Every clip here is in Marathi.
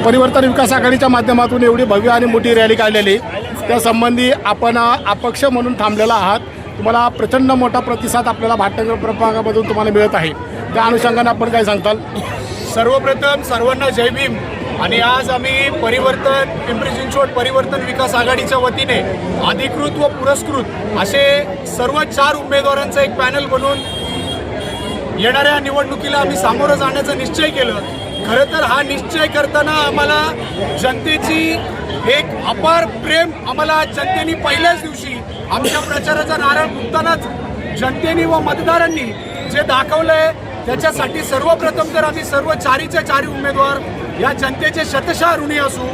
परिवर्तन विकास आघाडीच्या माध्यमातून एवढी भव्य आणि मोठी रॅली काढलेली, त्यासंबंधी आपण अपक्ष म्हणून थांबलेला आहात. तुम्हाला प्रचंड मोठा प्रतिसाद आपल्याला भाटनगर प्रभागामधून तुम्हाला मिळत आहे. त्या अनुषंगाने आपण काय सांगताल? सर्वप्रथम सर्वांना जय भीम. आणि आज आम्ही परिवर्तन पिंपरी चिंचवड परिवर्तन विकास आघाडीच्या वतीने अधिकृत व पुरस्कृत असे सर्व 4 उमेदवारांचं एक पॅनल बनवून येणाऱ्या निवडणुकीला आम्ही सामोरं जाण्याचा निश्चय केलं. खरं तर हा निश्चय करताना आम्हाला जनतेची एक अपार प्रेम आम्हाला जनतेने पहिल्याच दिवशी आमच्या प्रचाराचा नारळ फुटतानाच जनतेने व मतदारांनी जे दाखवलंय त्याच्यासाठी सर्वप्रथम तर आम्ही सर्व 4च्या 4 उमेदवार या जनतेचे शतशः ऋणी असू.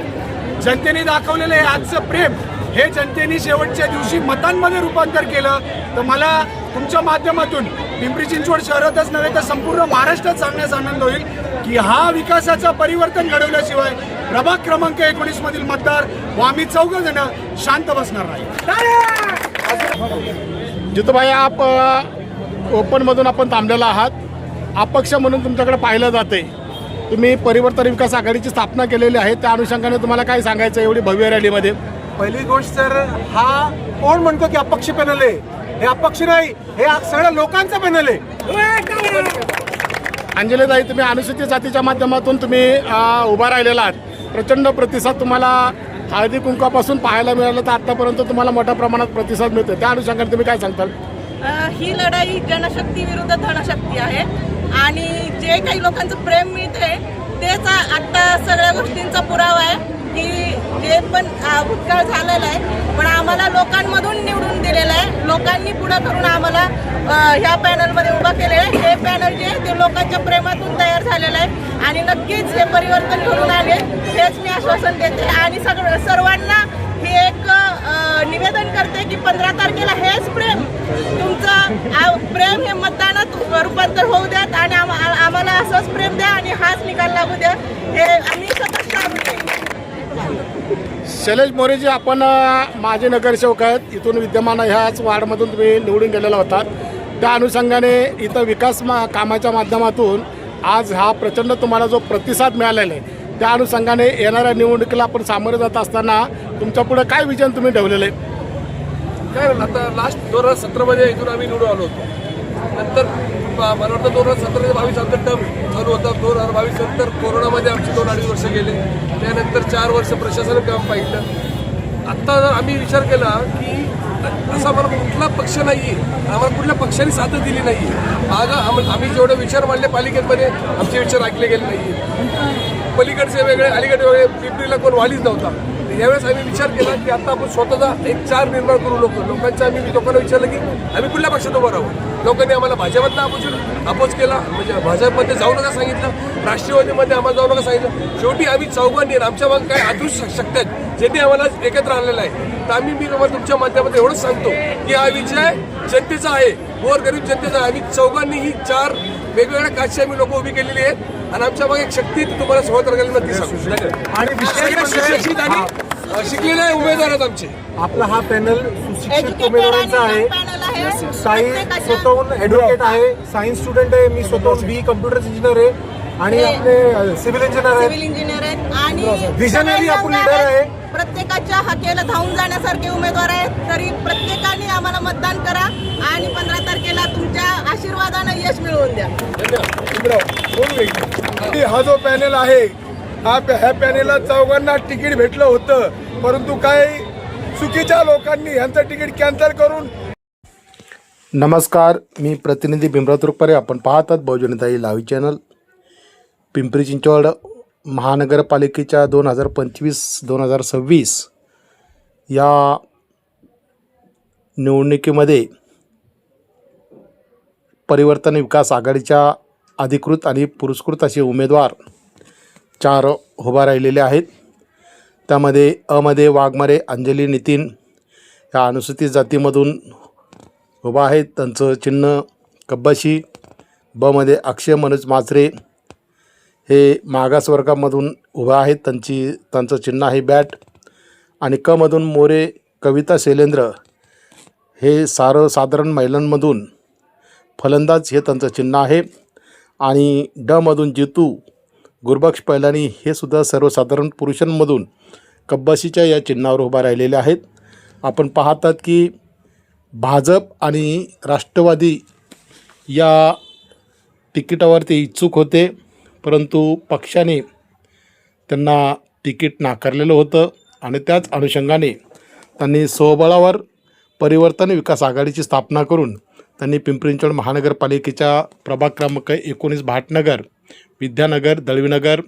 जनतेने दाखवलेलं हे आजचं प्रेम हे जनतेने शेवटच्या दिवशी मतांमध्ये रूपांतर केलं. तर मला तुमच्या माध्यमातून पिंपरी चिंचवड शहरातच नव्हे तर संपूर्ण महाराष्ट्रात सांगण्याचा आनंद होईल की हा विकासाचं परिवर्तन घडवल्याशिवाय प्रभाग क्रमांक 19 मधील मतदार व आम्ही 4 जण शांत बसणार नाही. जितूभाई, आप ओपनमधून आपण थांबलेला आहात. अपक्ष म्हणून तुमच्याकडे पाहिलं जाते. तुम्ही परिवर्तन विकास आघाडीची स्थापना केलेली आहे, त्या अनुषंगाने तुम्हाला काय सांगायचं एवढी भव्य रॅलीमध्ये? पहिली गोष्ट तर हा कोण म्हणतो की अपक्ष पॅनल आहे? हे अपक्ष नाही, हे सगळ्या लोकांचं पॅनल आहे. अंजलीताई, तुम्ही अनुसूचित जातीच्या माध्यमातून तुम्ही उभा राहिलेला आहात. प्रचंड प्रतिसाद तुम्हाला हळदी कुंकापासून पाहायला मिळालं, तर आतापर्यंत तुम्हाला मोठ्या प्रमाणात प्रतिसाद मिळतो. त्या अनुषंगाने तुम्ही काय सांगताल? ही लढाई जनशक्ती विरुद्ध धनशक्ती आहे आणि जे काही लोकांचं प्रेम मिळते तेच आता सगळ्या गोष्टींचा पुरावा आहे की जे पण भूतकाळ झालेला आहे पण आम्हाला लोकांमधून निवडून दिलेलं आहे. लोकांनी पुढं करून आम्हाला ह्या पॅनलमध्ये उभा केलेलं आहे. हे पॅनल जे आहे ते लोकांच्या प्रेमातून तयार झालेलं आहे आणि नक्कीच हे परिवर्तन घडून आले हेच मी आश्वासन देते. आणि सर्वांना हे एक निवेदन करते की 15 तारखेला हेच प्रेम तुमचं प्रेम हे मतदानात रूपांतर होऊ द्यात आणि आम्हाला असंच प्रेम द्या आणि हाच निकाल लागू द्या. हे आम्ही सतत काम शैलेश मोरेजी, आपण माजी नगरसेवक आहेत, इथून विद्यमान ह्याच वार्डमधून तुम्ही निवडून गेलेला होता. त्या अनुषंगाने इथं विकास कामाच्या माध्यमातून आज हा प्रचंड तुम्हाला जो प्रतिसाद मिळालेला आहे, त्या अनुषंगाने येणाऱ्या निवडणुकीला आपण सामोरे जात असताना तुमच्या पुढे काय विजन तुम्ही ठेवलेलं आहे? काय आता लास्ट 2017 इथून आम्ही निवडून आलो होतो. नंतर मला वाटतं 2017-22 आमचा टर्म चालू होता. 2022 नंतर कोरोनामध्ये आमचे 2-2.5 वर्ष गेले. त्यानंतर 4 वर्ष प्रशासनानं काम पाहिलं. आत्ता जर आम्ही विचार केला की असा आम्हाला कुठला पक्ष नाही आहे, आम्हाला कुठल्या पक्षाने साथ दिली नाही आहे. आज आम्ही जेवढे विचार मांडले पालिकेमध्ये आमचे विचार ऐकले गेले नाही आहे. पलीकडचे वेगळे, अलीकडे वेगळे, पिंपरीला कोण वालीच नव्हता. यावेळेस आम्ही विचार केला की आता आपण स्वतःचा एक 4 निर्माण करू. लोकांचा आम्ही लोकांना विचारलं की आम्ही कुठल्या पक्षात उभं राहू. लोकांनी आम्हाला भाजपमधला अपोज केला, म्हणजे भाजपमध्ये जाऊ नका सांगितलं, राष्ट्रवादीमध्ये आम्हाला जाऊ नका सांगितलं. शेवटी आम्ही 4 आमच्या मग काही अदृश्य शक्ती आहेत ज्यांनी आम्हाला एकत्र आणलेलं आहे. तर आम्ही मी तुमच्या माध्यमातून एवढंच सांगतो की हा विजय जनतेचा आहे, गोरगरीब जनतेचा. आम्ही 4 4 वेगवेगळ्या काशी आम्ही लोक उभी केलेली आहेत आणि आमच्या मागे एक शक्ती तुम्हाला सोबत राहिलेली नक्की सांगू. आणि सुशिक्षित आणि शिकलेले उमेदवार आहेत आमचे. आपला हा पॅनल सुशिक्षित उमेदवारांचा आहे. साई स्वतःहून ॲडव्होकेट आहे, सायन्स स्टुडंट आहे, मी स्वतःहून BE कम्प्युटर इंजिनियर आहे आणि आपले सिव्हिल इंजिनियर आहेत आणि विजनरी आपण लीडर आहे. प्रत्येकाच्या हाकेला धावून जाण्यासारखे उमेदवार आहेत. तरी प्रत्येकाने आम्हाला मतदान करा आणि 15 तारखेला तुमच्या आशीर्वादाने यश मिळवून द्या. हा जो पॅनल आहे ह्या पॅनेलला 4 तिकीट भेटलं होतं, परंतु काही चुकीच्या लोकांनी यांचं तिकीट कॅन्सल करून. नमस्कार, मी प्रतिनिधी भीमराव तुरपरे. आपण पाहतात बहुजनताई लाईव्ह चॅनल. पिंपरी चिंचवड महानगरपालिकेच्या 2025-2026 या निवडणुकीमध्ये परिवर्तन विकास आघाडीच्या अधिकृत आणि पुरस्कृत असे उमेदवार 4 उभा राहिलेले आहेत. त्यामध्ये मध्ये वाघमारे अंजली नितीन या अनुसूचित जातीमधून उभा आहेत, त्यांचं चिन्ह कब्बाशी. मध्ये अक्षय मनोज माचरे हे मागासवर्गामधून उभा आहेत, त्यांचं चिन्ह आहे बॅट. आणि मधून मोरे कविता शैलेंद्र हे सर्वसाधारण महिलांमधून फलंदाज हे त्यांचं चिन्ह आहे. आणि मधून जितू गुरबक्ष पैलानी हे सुद्धा सर्वसाधारण पुरुषांमधून कब्बाशीच्या या चिन्हावर उभा राहिलेले आहेत. आपण पाहतात की भाजप आणि राष्ट्रवादी या तिकिटावर ते इच्छुक होते, परंतु पक्षाने त्यांना तिकीट नाकारलेलं होतं आणि त्याच अनुषंगाने त्यांनी स्वबळावर परिवर्तन विकास आघाडीची स्थापना करून त्यांनी पिंपरी चिंचवड महानगरपालिकेच्या प्रभाग क्रमांक 19 भाटनगर, विद्यानगर, दळवीनगर,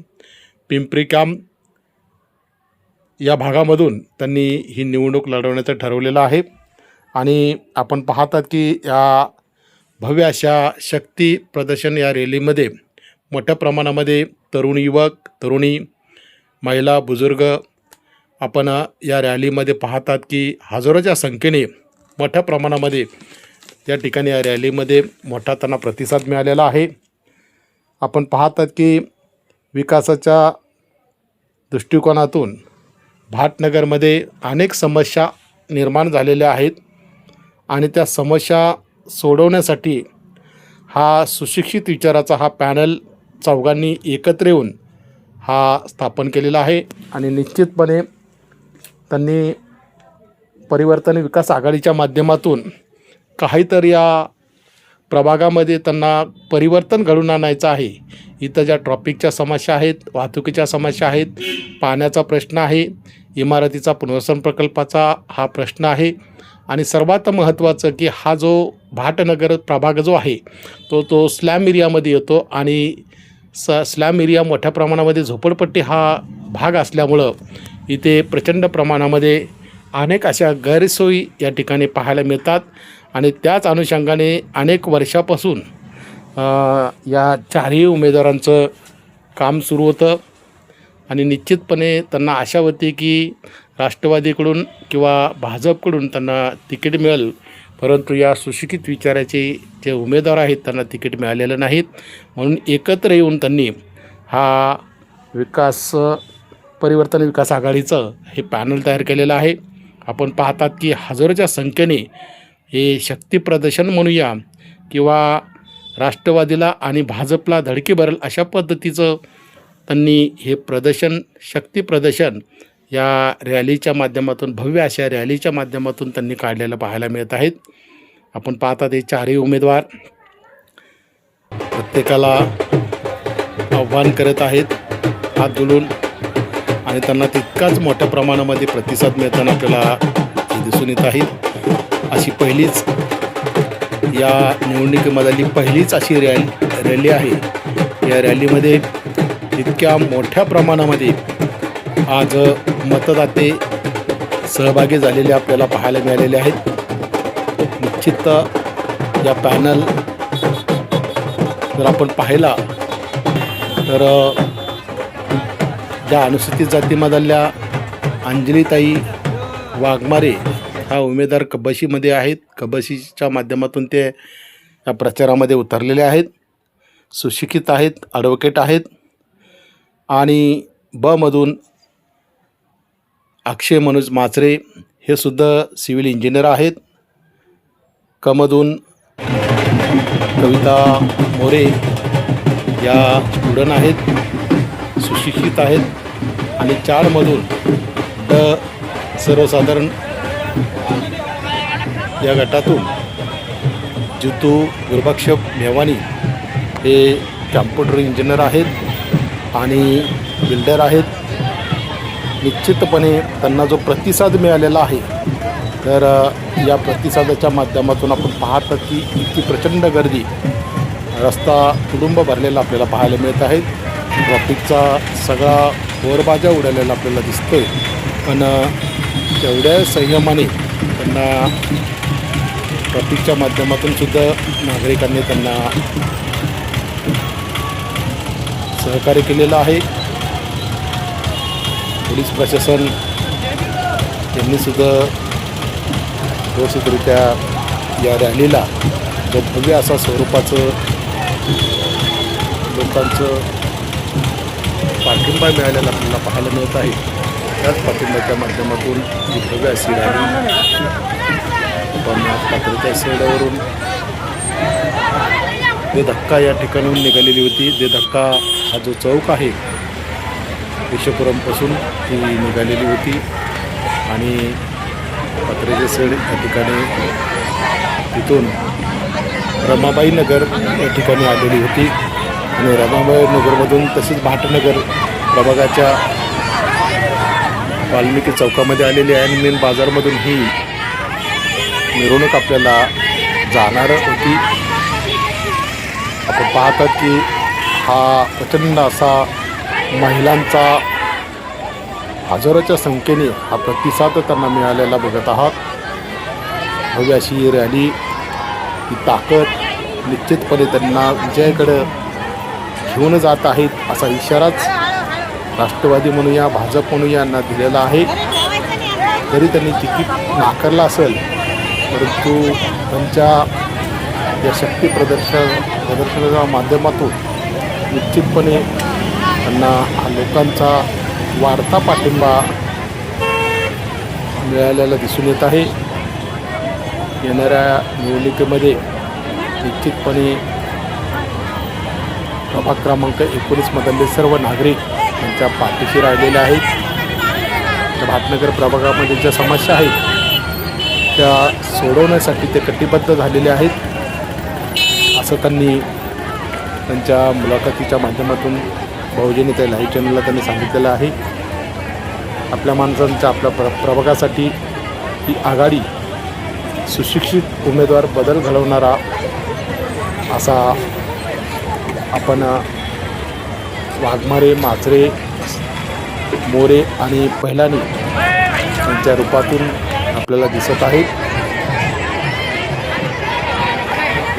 पिंपरी कॅम्प या भागामधून त्यांनी ही निवडणूक लढवण्याचं ठरवलेलं आहे. आणि आपण पाहतात की या भव्य अशा शक्ती प्रदर्शन या रॅलीमध्ये मोठ्या प्रमाणामध्ये तरुण युवक, तरुणी, महिला, बुजुर्ग आपण या रॅलीमध्ये पाहतात की हजारोच्या संख्येने मोठ्या प्रमाणामध्ये या ठिकाणी या रॅलीमध्ये मोठा त्यांना प्रतिसाद मिळालेला आहे. आपण पाहतात की विकासाच्या दृष्टिकोनातून भाटनगरमध्ये अनेक समस्या निर्माण झालेल्या आहेत आणि त्या समस्या सोडवण्यासाठी हा सुशिक्षित विचाराचा हा पॅनल चौघांनी एकत्र येऊन हा स्थापन केलेला आहे. आणि निश्चितपणे त्यांनी परिवर्तन विकास आघाडीच्या माध्यमातून काहीतरी या प्रभागामध्ये त्यांना परिवर्तन घडवून आणायचं आहे. इथं ज्या ट्रॉफिकच्या समस्या आहेत, वाहतुकीच्या समस्या आहेत, पाण्याचा प्रश्न आहे, इमारतीचा पुनर्वसन प्रकल्पाचा हा प्रश्न आहे आणि सर्वात महत्त्वाचं की हा जो भाटनगर प्रभाग जो आहे तो स्लॅम एरियामध्ये येतो आणि स्लॅम एरिया मोठ्या प्रमाणामध्ये झोपडपट्टी हा भाग असल्यामुळं इथे प्रचंड प्रमाणामध्ये अनेक अशा गैरसोयी या ठिकाणी पाहायला मिळतात. आणि त्याच अनुषंगाने अनेक वर्षापासून या चारही उमेदवारांचं काम सुरू होतं आणि निश्चितपणे त्यांना आशा होती की राष्ट्रवादीकडून किंवा भाजपकडून त्यांना तिकीट मिळेल, परंतु या सुशिक्षित विचाराचे जे उमेदवार आहेत त्यांना तिकीट मिळालेलं नाहीत. म्हणून एकत्र येऊन त्यांनी हा परिवर्तन विकास आघाडीचं हे पॅनल तयार केलेलं आहे. आपण पाहतात की हजारोच्या संख्येने हे शक्ती प्रदर्शन म्हणूया किंवा राष्ट्रवादीला आणि भाजपला धडकी भरेल अशा पद्धतीचं त्यांनी हे प्रदर्शन, शक्ती प्रदर्शन या रॅलीच्या माध्यमातून, भव्य अशा रॅलीच्या माध्यमातून त्यांनी काढलेलं पाहायला मिळत आहेत. आपण पाहतात हे चारही उमेदवार प्रत्येकाला आव्हान करत आहेत हात जोडून आणि त्यांना तितकाच मोठ्या प्रमाणामध्ये प्रतिसाद मिळताना आपल्याला दिसून येत आहे. अशी पहिलीच या निवडणुकीमधली पहिलीच अशी रॅली आहे. या रॅलीमध्ये इतक्या मोठ्या प्रमाणामध्ये आज मतदाते सहभागी झालेले आपल्याला पाहायला मिळालेले आहेत. निश्चित या पॅनल जर आपण पाहिला तर ज्या अनुसूचित जातीमधल्या अंजलीताई वाघमारे हा उमेदवार कब्बाशीमध्ये आहेत. कब्बाशीच्या माध्यमातून ते या प्रचारामध्ये उतरलेले आहेत. सुशिक्षित आहेत, ॲडव्होकेट आहेत. आणि बमधून अक्षय मनोज माचरे हे सुद्धा सिव्हिल इंजिनियर आहेत. कमधून कविता मोरे या स्टुडंट आहेत, सुशिक्षित आहेत. आणि चारमधून सर्वसाधारण या गटातून जितू गुरबक्ष मेवानी हे कॅम्प्युटर इंजिनियर आहेत आणि बिल्डर आहेत. निश्चितपणे त्यांना जो प्रतिसाद मिळालेला आहे तर या प्रतिसादाच्या माध्यमातून आपण पाहतात की इतकी प्रचंड गर्दी, रस्ता कुटुंब भरलेला आपल्याला पाहायला मिळत आहे. ट्रॉफिकचा सगळा बोरबाजा उडालेला आपल्याला दिसतो आहे. पण तेवढ्या संयमाने त्यांना ट्रॉफिकच्या माध्यमातून सुद्धा नागरिकांनी त्यांना सहकार्य केलेलं आहे. पोलीस प्रशासन यांनीसुद्धा व्यवस्थितरित्या या रॅलीला जो भव्य असा स्वरूपाचं लोकांचं पाठिंबा मिळालेला आपल्याला पाहायला मिळत आहे. त्याच पाठिंब्याच्या माध्यमातून ही भव्य अशी रॅली पण पात्रच्या सेडावरून दे धक्का या ठिकाणाहून निघालेली होती. दे धक्का हा जो चौक आहे विश्वपुरमपासून ती निघालेली होती आणि पत्रेचे सेड या ठिकाणी तिथून रमाबाई नगर या ठिकाणी आलेली होती आणि रमाबाई नगरमधून तसेच भाटनगर प्रभागाच्या वाल्मिकी चौकामध्ये आलेली आहे आणि मेन बाजारमधून ही मिरवणूक आपल्याला जाणार होती. आपण पाहतात की हा प्रचंड असा महिलांचा हजारोच्या संख्येने हा प्रतिसाद त्यांना मिळालेला बघत आहात. भव्य अशी रॅली ही ताकद निश्चितपणे त्यांना विजयाकडे घेऊन जात आहेत असा इशाराच राष्ट्रवादी म्हणूया भाजप म्हणूया यांना दिलेला आहे. जरी त्यांनी तिकीट नाकारलं असेल परंतु त्यांच्या या शक्ती प्रदर्शनाच्या माध्यमातून निश्चितपणे त्यांना लोकांचा वाढता पाठिंबा मिळालेला दिसून येत आहे. येणाऱ्या निवडणुकीमध्ये निश्चितपणे प्रभाग क्रमांक 19 मधले सर्व नागरिक त्यांच्या पाठीशी राहिलेले आहेत. त्या भाटनगर प्रभागामध्ये ज्या समस्या आहेत त्या सोडवण्यासाठी ते कटिबद्ध झालेले आहेत असं त्यांनी त्यांच्या मुलाखतीच्या माध्यमातून बहुजनी त्या लाईव्ह चॅनलला त्यांनी सांगितलेलं आहे. आपल्या माणसांच्या आपल्या प्रभागासाठी ही आघाडी सुशिक्षित उमेदवार बदल घडवणारा असा आपण वाघमारे, माचरे, मोरे आणि पहिलानी यांच्या रूपातून आपल्याला दिसत आहे.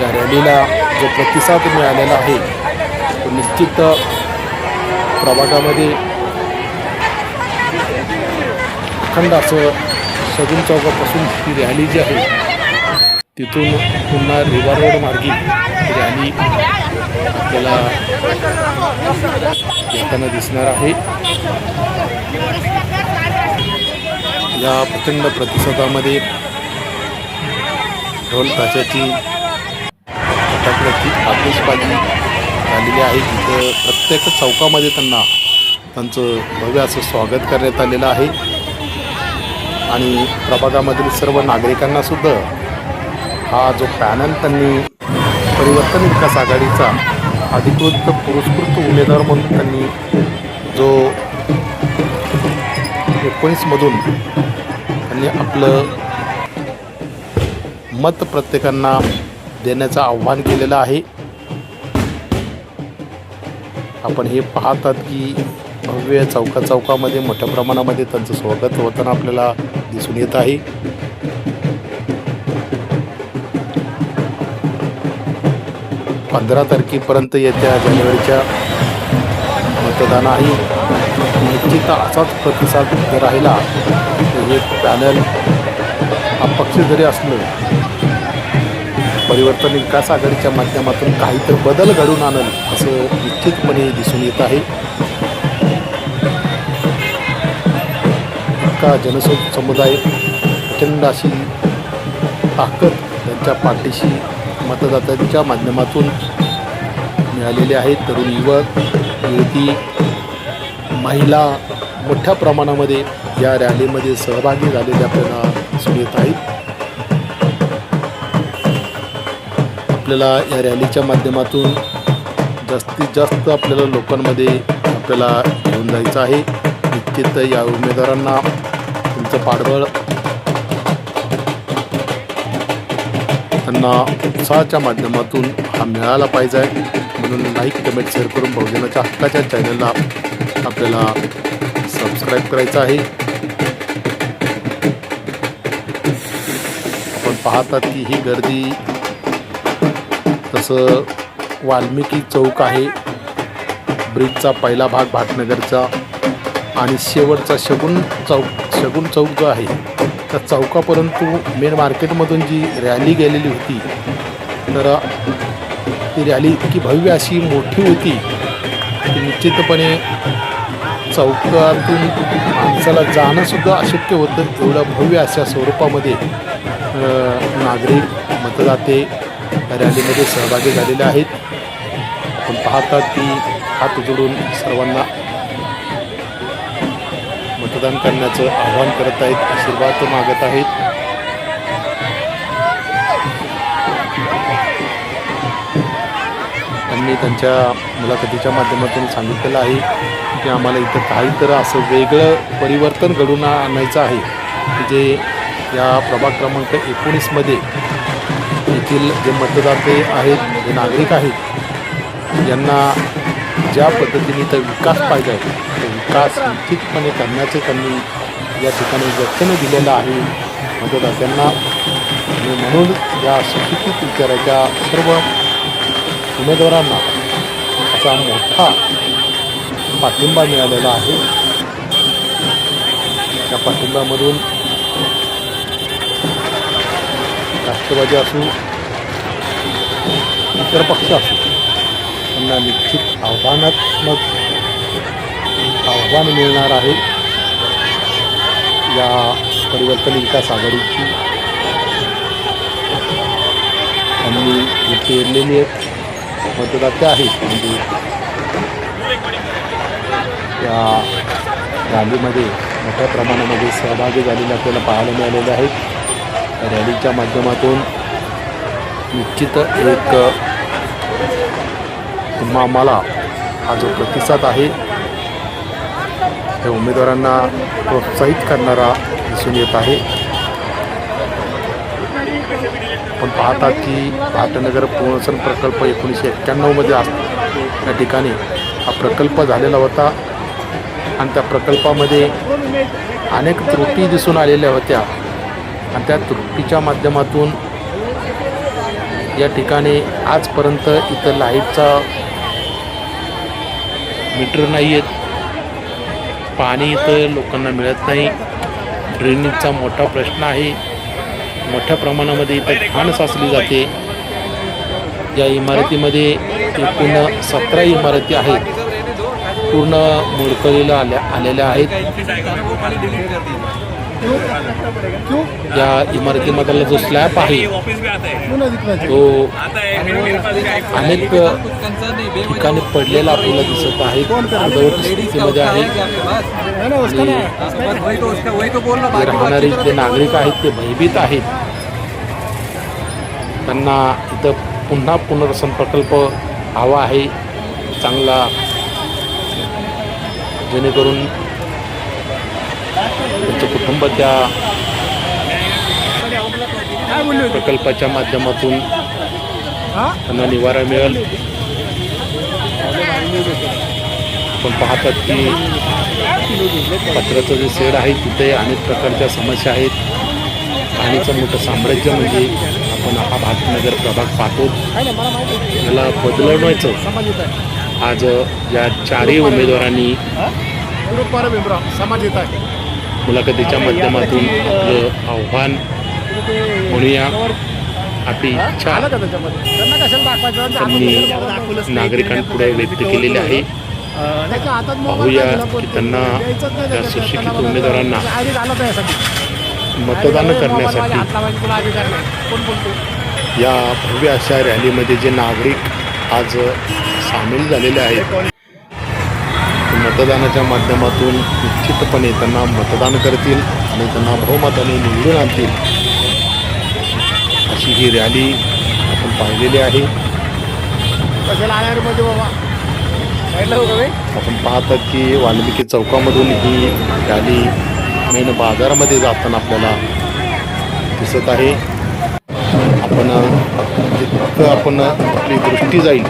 या रॅलीला जो प्रतिसाद मिळालेला आहे तो निश्चित प्रभागामध्ये अखंड असं शगुन चौकापासून ही रॅली जी आहे तिथून पुन्हा रिव्हर रोड मार्गी रॅली आपल्याला येताना दिसणार आहे. या प्रचंड प्रतिसादामध्ये ढोल ताशाची फटाक्याची आतिषबाजी झालेली आहे. तिथं प्रत्येक चौकामध्ये त्यांचं भव्य असं स्वागत करण्यात आलेलं आहे आणि प्रभागामधील सर्व नागरिकांनासुद्धा हा जो पॅनल त्यांनी परिवर्तन विकास आघाडीचा अधिकृत पुरस्कृत उमेदवार म्हणून त्यांनी जो 19मधून त्यांनी आपलं मत प्रत्येकांना देण्याचं आव्हान केलेलं आहे. आपण हे पाहतात की भव्य चौकामध्ये मोठ्या प्रमाणामध्ये त्यांचं स्वागत होताना आपल्याला दिसून येत आहे. पंधरा तारखेपर्यंत येत्या जानेवारीच्या मतदान आहे. निश्चित असाच प्रतिसाद जर राहिला तर हे पॅनल अपक्ष जरी असलं परिवर्तन विकास आघाडीच्या माध्यमातून काहीतरी बदल घडून आणेल असं निश्चितपणे दिसून येत आहे. इतका जनसमुदाय प्रचंड अशी ताकद त्यांच्या पाठीशी मतदात्यांच्या माध्यमातून मिळालेले आहेत. तरुण युवक युवती महिला मोठ्या प्रमाणामध्ये या रॅलीमध्ये सहभागी झालेले आपल्याला दिसून येत आहेत. आपल्याला या रॅलीच्या माध्यमातून जास्तीत जास्त आपल्याला लोकांमध्ये आपल्याला घेऊन जायचं आहे. निश्चित या उमेदवारांना तुमचं पाठबळ त्यांना उत्साहाच्या माध्यमातून हा मिळाला पाहिजे म्हणून लाईक कमेंट शेअर करून बहुजनाच्या हक्काच्या चॅनलला आपल्याला सबस्क्राईब करायचं आहे. आपण पाहतात की ही गर्दी तसं वाल्मिकी चौक आहे, ब्रिजचा पहिला भाग भाटनगरचा आणि शेवटचा शगुन चौक जो आहे त्या चौकापर्यंत मेन मार्केटमधून जी रॅली गेलेली होती तर ती रॅली इतकी भव्य अशी मोठी होती की निश्चितपणे चौकातून माणसाला जाणंसुद्धा अशक्य होतं. एवढं भव्य अशा स्वरूपामध्ये नागरिक मतदाते रॅलीमध्ये सहभागी झालेले आहेत. आपण पाहतात की हात जोडून सर्वांना मतदान करण्याचं आवाहन करत आहेत, आशीर्वाद मागत आहेत. त्यांनी त्यांच्या मुलाखतीच्या माध्यमातून सांगितलेलं आहे की आम्हाला इथं काहीतरी असं वेगळं परिवर्तन घडून आणायचं आहे, जे या प्रभाग क्रमांक 19मध्ये येथील जे मतदाते आहेत, जे नागरिक आहेत, यांना ज्या पद्धतीने इथं विकास पाहिजे आहे तो विकास निश्चितपणे करण्याचे त्यांनी या ठिकाणी वचन दिलेलं आहे मतदात्यांना. आणि म्हणून या सुशिक्षित विचाराच्या सर्व उमेदवारांना असा मोठा पाठिंबा मिळालेला आहे. या पाठिंब्यामधून राष्ट्रवादी असू, इतर पक्ष असू, त्यांना निश्चित आव्हानात्मक आव्हान मिळणार आहे. या परिवर्तन विकास आघाडीची त्यांनी जी पेरलेली आहेत मतदाते आहेत, म्हणजे या रॅलीमध्ये मोठ्या प्रमाणामध्ये सहभागी झालेले आपल्याला पाहायला मिळालेले आहेत. रॅलीच्या माध्यमातून निश्चित एक आम्हाला हा जो प्रतिसाद आहे त्या उमेदवारांना प्रोत्साहित करणारा दिसून येत आहे. आपण पाहतात की भाटनगर पुनर्वसन प्रकल्प 1991मध्ये या ठिकाणी हा प्रकल्प झालेला होता आणि त्या प्रकल्पामध्ये अनेक त्रुटी दिसून आलेल्या होत्या आणि त्या त्रुटीच्या माध्यमातून या ठिकाणी आजपर्यंत इथं लाईटचा मीटर नाही आहेत, पाणी इथं लोकांना मिळत नाही, ड्रेनेजचा मोठा प्रश्न आहे, मोठ्या प्रमाणामध्ये इथं घाण साचली जाते. या इमारतीमध्ये एकूण 17 इमारती आहेत, पूर्ण मोडकळीला आलेल्या आहेत. या इमारतीमधला जो स्लॅब आहे तो अनेक ठिकाणी पडलेला आपल्याला दिसत आहे, अर्धवट स्थितीमध्ये आहे. जे राहणारे जे नागरिक आहेत ते भयभीत आहेत. त्यांना इथं पुन्हा पुनर्वसन प्रकल्प हवा आहे चांगला, जेणेकरून त्यांचं कुटुंब त्या प्रकल्पाच्या माध्यमातून त्यांना निवारा मिळेल. आपण पाहतात की पत्र्याचं जे शेड आहे तिथे अनेक प्रकारच्या समस्या आहेत. पाणीचं मोठं साम्राज्य म्हणजे आपण हा भाटनगर प्रभाग पाहतो. याला बदलवायचं आज या चारही उमेदवारांनी मुलाखतीच्या माध्यमातून आपलं आव्हान म्हणूया, आपली इच्छा त्यांनी नागरिकांपुढे व्यक्त केलेली आहे. पाहूया की त्यांना त्या सुशिक्षित उमेदवारांना मतदान करण्यासाठी या भव्य अशा रॅलीमध्ये जे नागरिक आज सामील झालेले आहेत मतदानाच्या माध्यमातून निश्चितपणे त्यांना मतदान करतील आणि त्यांना बहुमताने निवडून आणतील अशी ही रॅली आपण पाहिलेली आहे. आपण पाहतात की वाल्मिकी चौकामधून ही रॅली मेन बाजारामध्ये जाताना आपल्याला दिसत आहे. जितकं आपली दृष्टी जाईल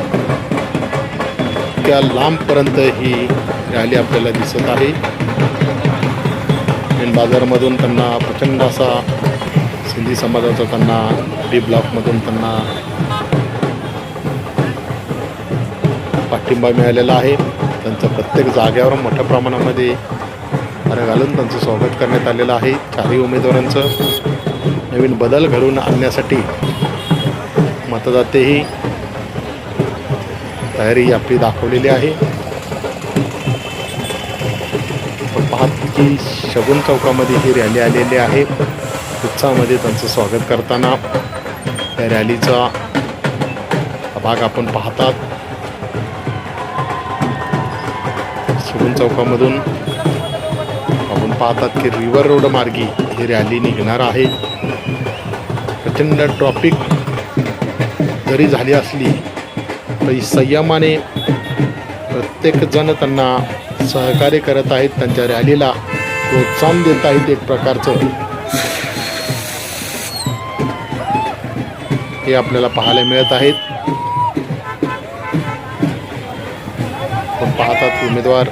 त्या लांबपर्यंत ही रॅली आपल्याला दिसत आहे. मेन बाजारमधून त्यांना प्रचंड असा सिंधी समाजाचा त्यांना बी ब्लॉकमधून त्यांना पाठिंबा मिळालेला आहे. त्यांचं प्रत्येक जागेवर मोठ्या प्रमाणामध्ये हार घालून त्यांचं स्वागत करण्यात आलेलं आहे. चारही उमेदवारांचं नवीन बदल घडवून आणण्यासाठी मतदातेही तयारी आपली दाखवलेली आहे. आपण पाहत की शगुन चौकामध्ये ही रॅली आलेली आहे. उत्साहामध्ये त्यांचं स्वागत करताना त्या रॅलीचा भाग आपण पाहतात. सुगुन चौकामधून आपण पाहतात की रिव्हर रोड मार्गी ही रॅली निघणार आहे. प्रचंड ट्रॉफिक जरी झाली असली तरी संयमाने प्रत्येकजण त्यांना सहकार्य करत आहेत. त्यांच्या रॅलीला प्रोत्साहन देत आहेत. एक प्रकारचं हे आपल्याला पाहायला मिळत आहेत. आपण पाहतात उमेदवार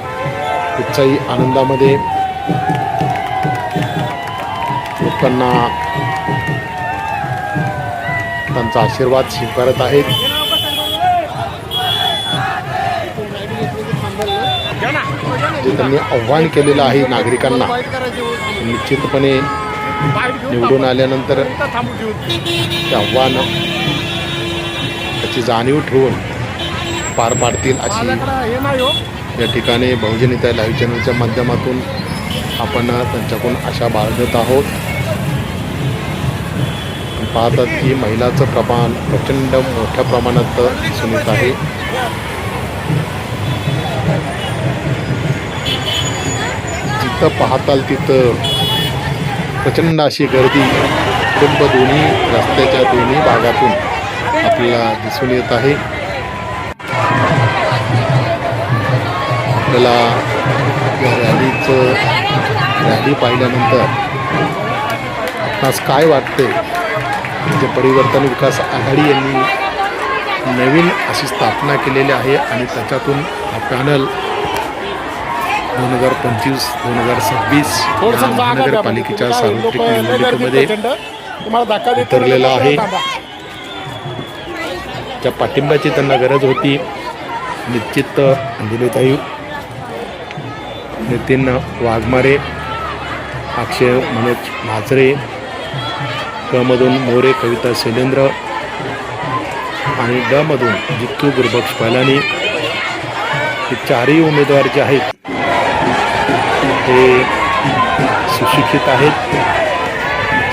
उत्साही आनंदामध्ये लोकांना त्यांचा आशीर्वाद स्वीकारत आहेत. जे त्यांनी आव्हान केलेलं आहे नागरिकांना, निश्चितपणे निवडून आल्यानंतर ते आव्हान त्याची जाणीव ठेवून पार पाडतील अशी या ठिकाणी बहुजन हिताय लाईव्ह चॅनलच्या माध्यमातून आपण त्यांच्याकडून आशा बाळगत आहोत. पाहतात की महिलाचं प्रमाण प्रचंड मोठ्या प्रमाणात दिसून येत आहे. जिथं पाहताल तिथं प्रचंड अशी गर्दी कुटुंब दोन्ही रस्त्याच्या दोन्ही भागातून आपल्याला दिसून येत आहे. आपल्याला या रॅली पाहिल्यानंतर आपणास काय वाटते? जे परिवर्तन विकास आघाडी यांनी नवीन अशी स्थापना केलेली आहे आणि त्याच्यातून हा पॅनल 2025-2026 महानगरपालिकेच्या सार्वत्रिक निवडणुकीमध्ये उतरलेला आहे. त्या पाठिंब्याची त्यांना गरज होती. निश्चित अंजलीताई, नितीन वाघमारे, अक्षय मनोज म्हाजरे, क मधून मोरे कविता शैलेंद्र आणि ड मधून जित्तू गुरबक्ष पैलानी हे चारही उमेदवार जे आहेत ते सुशिक्षित आहेत,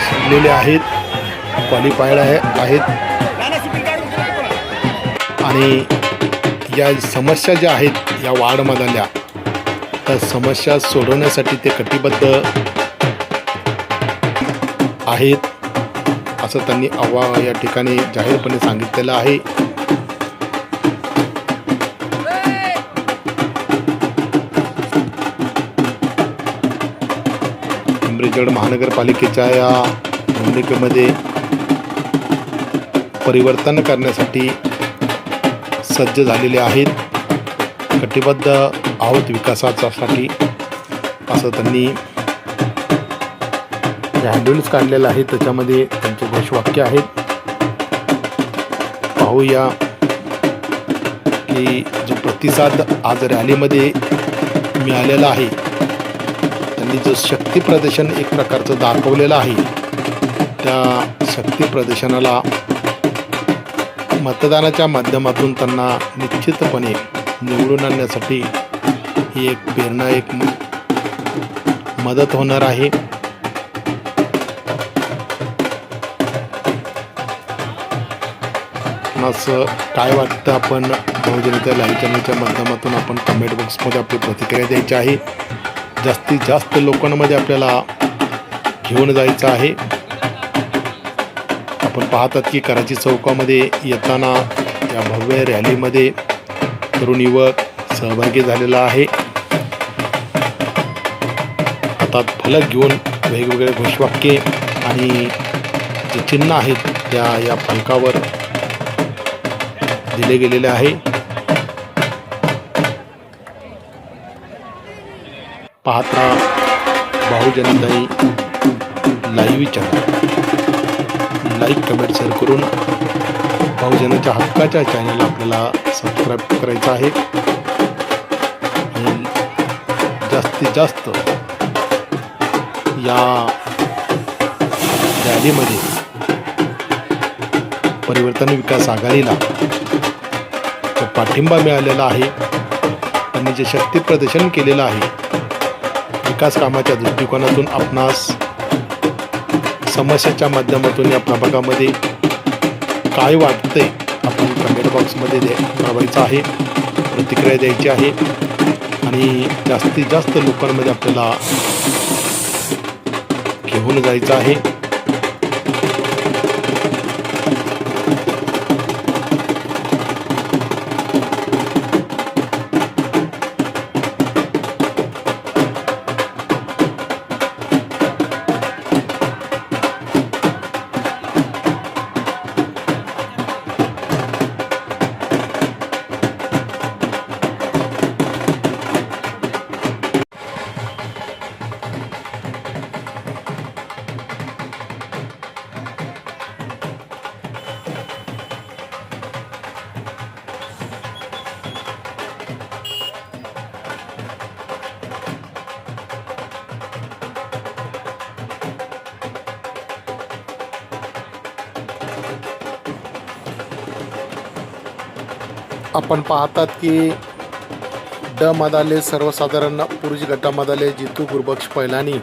शिकलेले आहेत, क्वालिफाईड आहेत आणि या समस्या ज्या आहेत या वार्डमधल्या त्या समस्या सोडवण्यासाठी ते कटिबद्ध आहेत असं त्यांनी या ठिकाणी जाहीरपणे सांगितलेलं आहे. पिंपरी-चिंचवड महानगरपालिकेच्या या निवडणुकीमध्ये परिवर्तन करण्यासाठी सज्ज झालेले आहेत, कटिबद्ध आहोत विकासासाठी असं त्यांनी हँडल्स काढलेलं आहे. त्याच्यामध्ये त्यांचे घोषवाक्य आहेत. पाहूया की जो प्रतिसाद आज रॅलीमध्ये मिळालेला आहे, त्यांनी जो शक्ती प्रदर्शन एक प्रकारचं दाखवलेलं आहे, त्या शक्ती प्रदर्शनाला मतदानाच्या माध्यमातून त्यांना निश्चितपणे निवडून आणण्यासाठी ही एक प्रेरणा, एक मदत होणार आहे. असं काय वाटतं आपण बहुजन हिताय लाईव्ह चॅनलच्या माध्यमातून आपण कमेंट बॉक्समध्ये आपली प्रतिक्रिया द्यायची आहे. जास्तीत जास्त लोकांमध्ये आपल्याला घेऊन जायचं आहे. आपण पाहतात की कराची चौकामध्ये येताना या भव्य रॅलीमध्ये तरुण युवक सहभागी झालेला आहे. हातात फलक घेऊन वेगवेगळे घोषवाक्ये आणि जे चिन्ह आहेत त्या या फलकावर दिले गेलेले आहे. पाहत राहा बहुजन हिताय live channel. Like comment share करून बहुजनाच्या हक्काच्या चॅनलला आपल्याला सबस्क्राईब करायचं आहे आणि जास्तीत जास्त या रॅलीमध्ये परिवर्तन विकास आघाडीला पाठिंबा मिळालेला आहे. त्यांनी जे शक्ती प्रदर्शन केलेलं आहे विकास कामाच्या दृष्टिकोनातून आपणास समस्याच्या माध्यमातून या प्रभागामध्ये काय वाटतंय आपण कमेंट कमेंट बॉक्समध्ये कळवायचं आहे, प्रतिक्रिया द्यायची आहे आणि जास्तीत जास्त लोकांमध्ये आपल्याला घेऊन जायचं आहे. आपण पाहतात की ड मदाले सर्वसाधारण पुरुष गटामधले जितू गुरबक्ष पैलानी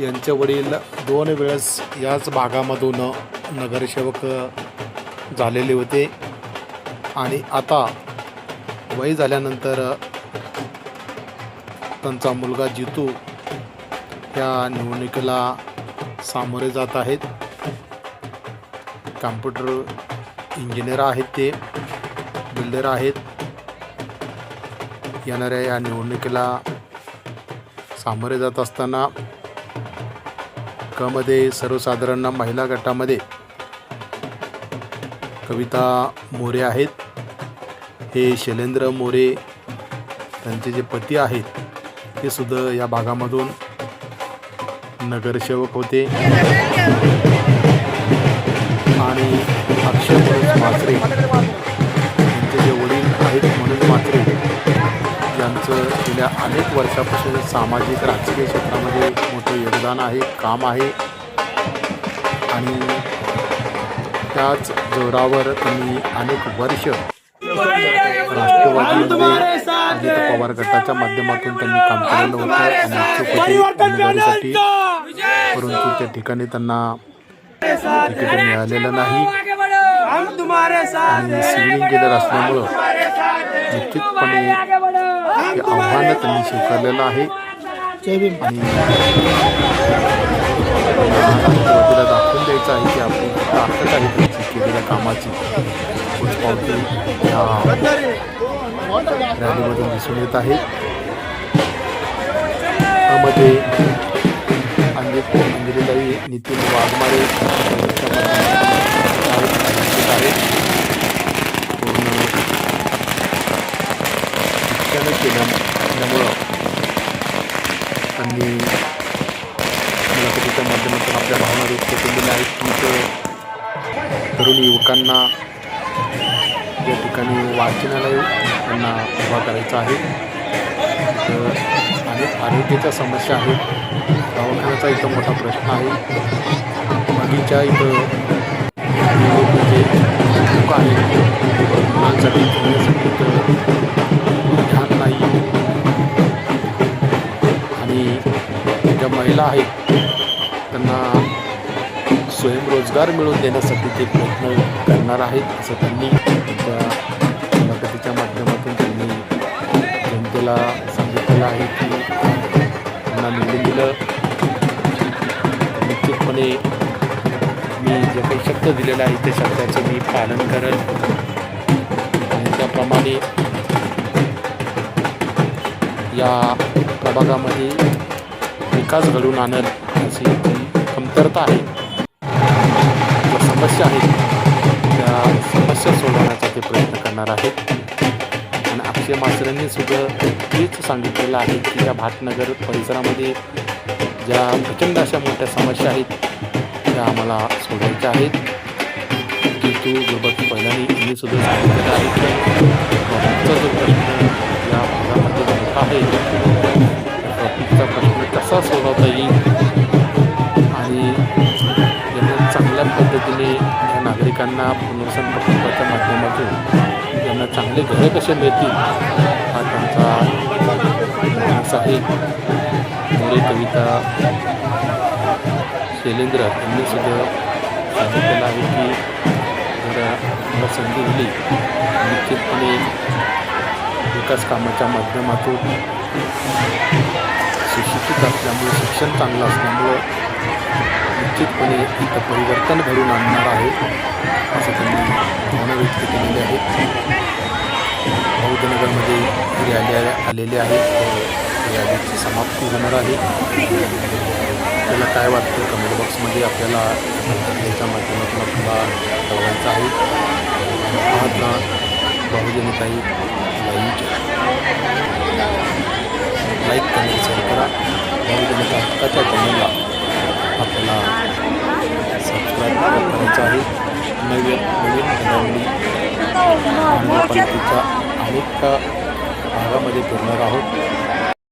यांचे वडील 2 वेळेस याच भागामधून नगरसेवक झालेले होते आणि आता वय झाल्यानंतर त्यांचा मुलगा जितू या निवडणुकीला सामोरे जात आहेत. कॉम्प्युटर इंजिनियर आहेत, ते बिल्डर आहेत. येणाऱ्या या निवडणुकीला सामोरे जात असताना क मध्ये सर्वसाधारण महिला गटामध्ये कविता मोरे आहेत. हे शैलेंद्र मोरे त्यांचे जे पती आहेत ते सुद्धा या भागामधून नगरसेवक होते आणि अक्षय म्हात्रे यांचे जे वडील आहेत मनोज म्हात्रे यांचं गेल्या अनेक वर्षापासून सामाजिक राजकीय क्षेत्रामध्ये मोठं योगदान आहे, काम आहे आणि त्याच जोरावर त्यांनी अनेक वर्ष राष्ट्रवादीमध्ये अजित पवार गटाच्या माध्यमातून त्यांनी काम केलेलं होतं उमेदवारीसाठी, परंतु त्या ठिकाणी त्यांना तिकीट मिळालेलं नाही आणि सिव्हिल इंजिनियर असल्यामुळं निश्चितपणे हे आव्हान त्यांनी स्वीकारलेलं आहे आणि राष्ट्रवादीला दाखवून द्यायचं आहे की आपली ताकद आहे त्यांची केलेल्या कामाची पोचपावती या रॅलीमधून दिसून येत आहे. त्यामध्ये अंजलीताई नितीन वाघमारे पूर्ण शिक्षण केल्यामुळं त्यांनी मुलाखतीच्या माध्यमातून आपल्या भावना व्यक्त केलेल्या आहेत की ते तरुण युवकांना या ठिकाणी वाचनालय त्यांना उभा करायचं आहे. तर अनेक आरोग्याच्या समस्या आहेत, दवाखान्याचा इथं मोठा प्रश्न आहे, बगीचा इथं म्हणजे चूक आहे, मुलांसाठी खेळण्यासाठी इथं ध्यान नाही आणि ज्या महिला आहेत त्यांना स्वयंरोजगार मिळवून देण्यासाठी ते प्रयत्न करणार आहेत असं त्यांनी त्या मुलाखतीच्या माध्यमातून त्यांनी जनतेला सांगितलेलं आहे की त्यांना निवडून दिलं निश्चितपणे मी जे काही शब्द दिलेलं आहे ते शब्दाचं मी पालन करेन आणि त्याप्रमाणे या प्रभागामध्ये विकास घडवून आणेल अशी जी कमतरता आहे, ज्या समस्या आहेत त्या समस्या सोडवण्याचा ते प्रयत्न करणार आहेत. आणि अक्षय म्हात्रेंनी सुद्धा तेच सांगितलेलं आहे की या भाटनगर परिसरामध्ये ज्या प्रचंड अशा मोठ्या समस्या आहेत त्या आम्हाला सोडवायच्या आहेत. जितू गुरबक्ष पैलानी यांनी सुद्धा सांगितलेलं आहे की ट्रॉफिकचा जो प्रश्न या भागामध्ये मोठा आहे, ट्रॉफिकचा प्रश्न कसा सोडवता येईल आणि यांना चांगल्या पद्धतीने या नागरिकांना पुनर्वसन प्रकल्पाच्या माध्यमातून यांना चांगले घरे कसे मिळतील हा त्यांचा मानस आहे. मोरे कविता शैलेंद्र यांनी सुद्धा सांगितलेलं आहे की येणाऱ्या संधी दिली निश्चितपणे विकास कामाच्या माध्यमातून सुशिक्षित असल्यामुळे शिक्षण चांगलं असल्यामुळं निश्चितपणे इथं परिवर्तन घडून आणणार आहे असं त्यांनी भावना व्यक्त केलेली आहे. बौद्धनगरमध्ये ही रॅली आलेली आहे. रॅलीची समाप्ती होणार आहे. आपल्याला काय वाटतं कमेंट बॉक्समध्ये आपल्याला याच्या माध्यमातून आपल्याला कळवायचं आहे. महात्मा बहुजनताई लाईक कमेंट शेअर करा. बहुजनता हक्काच्या चॅनलला आपल्याला सबस्क्राईब करायचं आहे. नवीन घडामोडी महानगरपालिकेच्या अनेक भागामध्ये फिरणार आहोत.